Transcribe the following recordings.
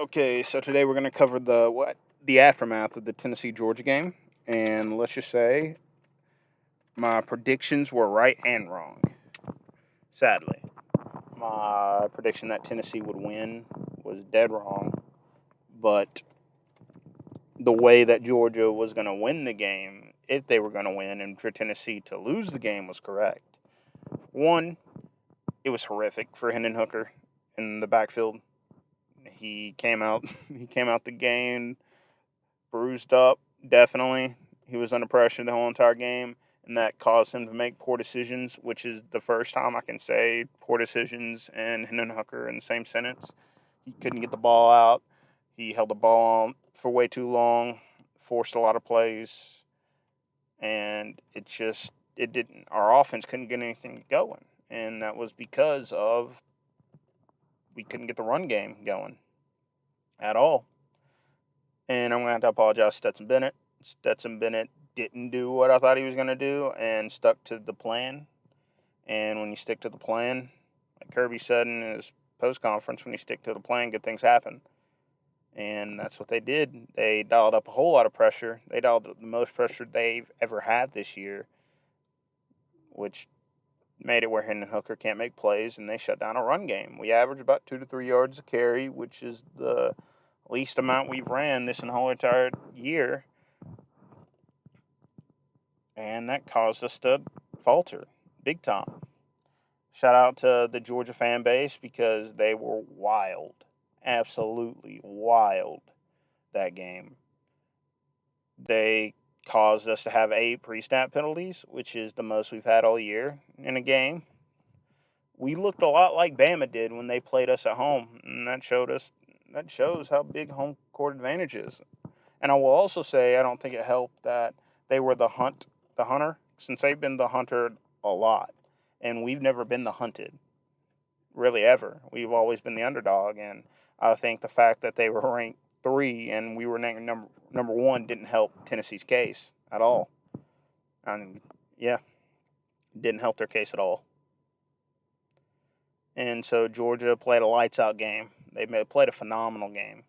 Okay, so today we're going to cover the aftermath of the Tennessee Georgia game, and let's just say my predictions were right and wrong. Sadly, my prediction that Tennessee would win was dead wrong, but the way that Georgia was going to win the game, if they were going to win, and for Tennessee to lose the game, was correct. One, it was horrific for Hendon Hooker in the backfield. He came out. He came out the game bruised up, definitely. He was under pressure the whole entire game, and that caused him to make poor decisions, which is the first time I can say poor decisions and Hendon Hooker in the same sentence. He couldn't get the ball out. He held the ball on for way too long, forced a lot of plays, and it didn't. Our offense couldn't get anything going, and that was because of we couldn't get the run game going at all. And I'm going to have to apologize to Stetson Bennett. Stetson Bennett didn't do what I thought he was going to do and stuck to the plan. And when you stick to the plan, like Kirby said in his post conference, when you stick to the plan, good things happen. And that's what they did. They dialed up a whole lot of pressure. They dialed up the most pressure they've ever had this year, which made it where Hendon Hooker can't make plays, and they shut down a run game. We averaged about 2 to 3 yards a carry, which is the least amount we've ran this whole entire year. And that caused us to falter big time. Shout out to the Georgia fan base because they were wild, absolutely wild that game. They caused us to have 8 pre-snap penalties, which is the most we've had all year in a game. We looked a lot like Bama did when they played us at home, and that shows how big home court advantage is. And I will also say I don't think it helped that they were the hunter, since they've been the hunter a lot, and we've never been the hunted, really ever. We've always been the underdog, and I think the fact that they were ranked 3 and we were ranked number 1 didn't help Tennessee's case at all. And yeah, didn't help their case at all. And so Georgia played a lights out game. They played a phenomenal game.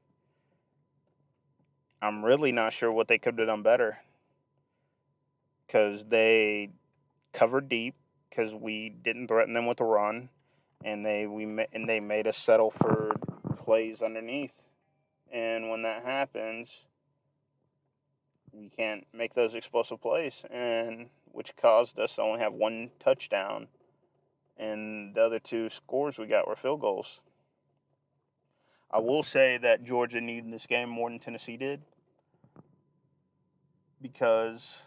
I'm really not sure what they could have done better, because they covered deep because we didn't threaten them with a run, and they made us settle for plays underneath. And when that happens, we can't make those explosive plays, and which caused us to only have 1 touchdown, and the other 2 scores we got were field goals. I will say that Georgia needed this game more than Tennessee did, because,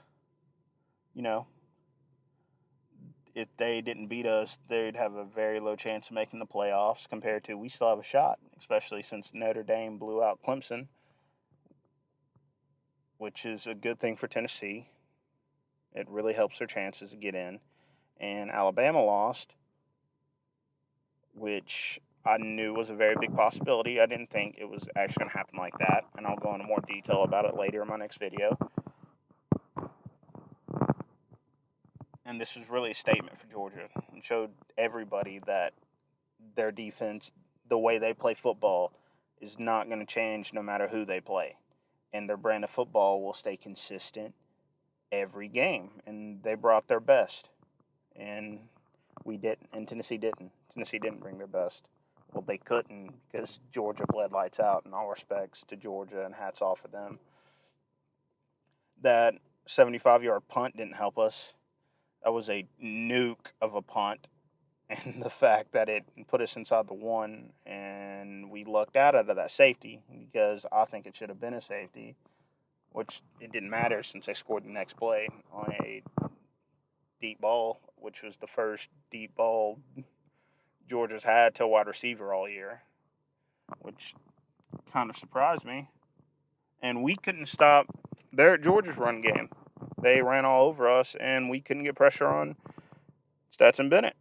if they didn't beat us, they'd have a very low chance of making the playoffs compared to we still have a shot, especially since Notre Dame blew out Clemson, which is a good thing for Tennessee. It really helps their chances to get in. And Alabama lost, which I knew was a very big possibility. I didn't think it was actually going to happen like that, and I'll go into more detail about it later in my next video. And this was really a statement for Georgia and showed everybody that their defense, the way they play football, is not going to change no matter who they play. And their brand of football will stay consistent every game. And they brought their best. And we didn't. And Tennessee didn't. Tennessee didn't bring their best. Well, they couldn't, because Georgia bled lights out, in all respects to Georgia, and hats off to them. That 75-yard punt didn't help us. That was a nuke of a punt. And the fact that it put us inside the 1, and we lucked out of that safety, because I think it should have been a safety, which it didn't matter since they scored the next play on a deep ball, which was the first deep ball Georgia's had to a wide receiver all year, which kind of surprised me. And we couldn't stop Georgia's run game. They ran all over us, and we couldn't get pressure on Stetson Bennett.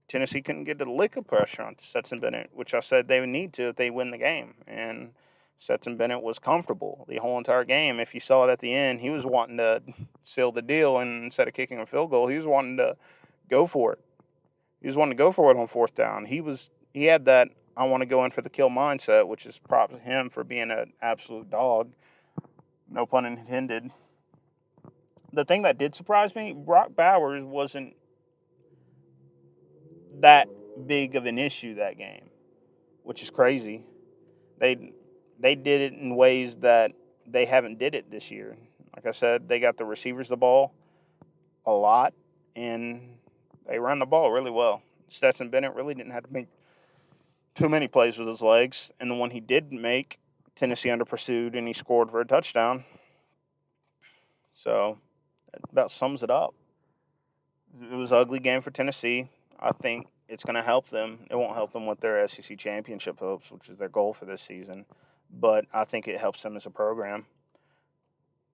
Tennessee couldn't get a lick of pressure on Stetson Bennett, which I said they would need to if they win the game. And Stetson Bennett was comfortable the whole entire game. If you saw it at the end, he was wanting to seal the deal, and instead of kicking a field goal, he was wanting to go for it. He was wanting to go for it on 4th down. He had that I want to go in for the kill mindset, which is props to him for being an absolute dog. No pun intended. The thing that did surprise me, Brock Bowers wasn't that big of an issue that game, which is crazy. They they did it in ways that they haven't did it this year. Like I said, they got the receivers the ball a lot, and they run the ball really well. Stetson Bennett really didn't have to make too many plays with his legs, and the one he did make, Tennessee under pursued, and he scored for a touchdown. So that about sums it up. It was an ugly game for Tennessee. I think it's going to help them. It won't help them with their SEC championship hopes, which is their goal for this season. But I think it helps them as a program.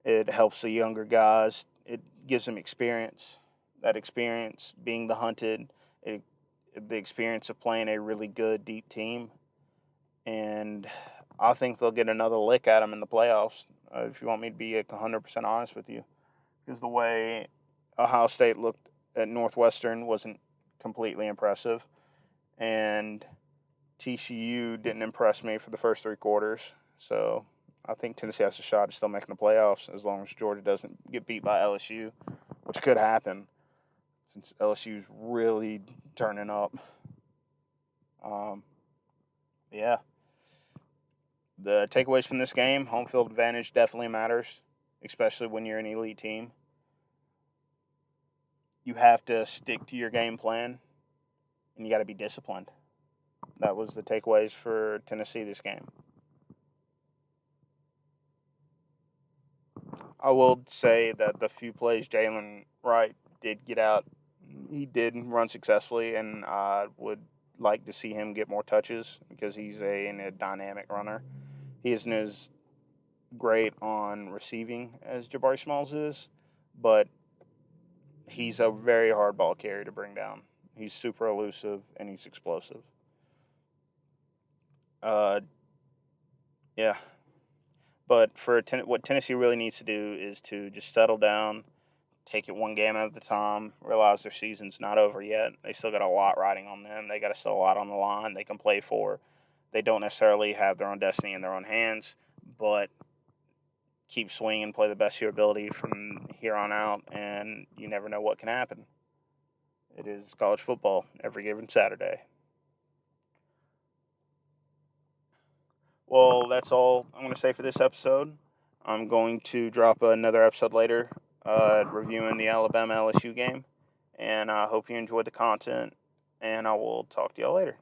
It helps the younger guys. It gives them experience. That experience being the hunted, it, the experience of playing a really good, deep team. And I think they'll get another lick at them in the playoffs, if you want me to be 100% honest with you. Because the way Ohio State looked at Northwestern wasn't completely impressive. And TCU didn't impress me for the first 3 quarters. So I think Tennessee has a shot at still making the playoffs as long as Georgia doesn't get beat by LSU, which could happen since LSU's really turning up. Yeah. The takeaways from this game, home field advantage definitely matters, especially when you're an elite team. You have to stick to your game plan, and you got to be disciplined. That was the takeaways for Tennessee this game. I will say that the few plays Jalen Wright did get out, he did run successfully, and I would like to see him get more touches because he's a dynamic runner. He isn't as great on receiving as Jabari Smalls is, but he's a very hard ball carrier to bring down. He's super elusive and he's explosive. Yeah. But what Tennessee really needs to do is to just settle down, take it one game at a time, realize their season's not over yet. They still got a lot riding on them. They got still a lot on the line they can play for. They don't necessarily have their own destiny in their own hands, but keep swinging, play the best of your ability from here on out, and you never know what can happen. It is college football every given Saturday. Well, that's all I'm going to say for this episode. I'm going to drop another episode later reviewing the Alabama LSU game. And I hope you enjoyed the content. And I will talk to y'all later.